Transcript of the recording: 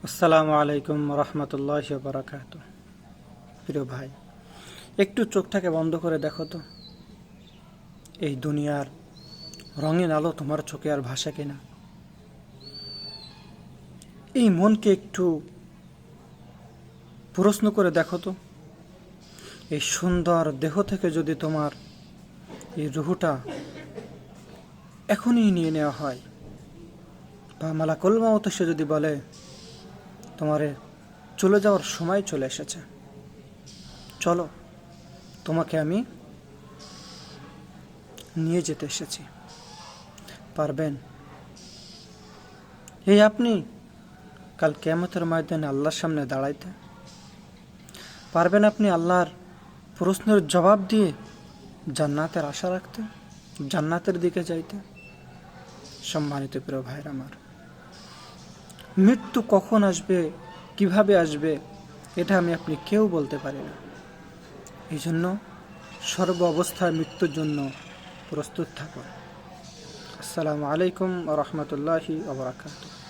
আসসালামু আলাইকুম রহমতুল্লাহি ওয়া বারাকাতুহু। প্রিয় ভাই, একটু চোখটাকে বন্ধ করে দেখো তো, এই দুনিয়ার রঙিন আলো তোমার চোখে আর ভাসে কিনা। এই মনকে একটু প্রশ্ন করে দেখো তো, এই সুন্দর দেহ থেকে যদি তোমার এই রুহুটা এখনই নিয়ে নেওয়া হয়, বা মালাকুল মউত সে যদি বলে তোমারে চলে যাওয়ার সময় চলে এসেছে, চলো তোমাকে আমি নিয়ে যেতে এসেছি, পারবেন? এই আপনি কাল কিয়ামতের ময়দানে আল্লাহর সামনে দাঁড়াইতে পারবেন? আপনি আল্লাহর প্রশ্নের জবাব দিয়ে জান্নাতের আশা রাখতে, জান্নাতের দিকে যাইতে? সম্মানিত প্রিয় ভাইয়ের আমার, মৃত্যু কখন আসবে, কিভাবে আসবে, এটা আমি আপনি কেউ বলতে পারি না। এই জন্য সর্ব অবস্থায় মৃত্যুর জন্য প্রস্তুত থাকুন। আসসালামু আলাইকুম ওয়া রাহমাতুল্লাহি ওয়া বারাকাতুহু।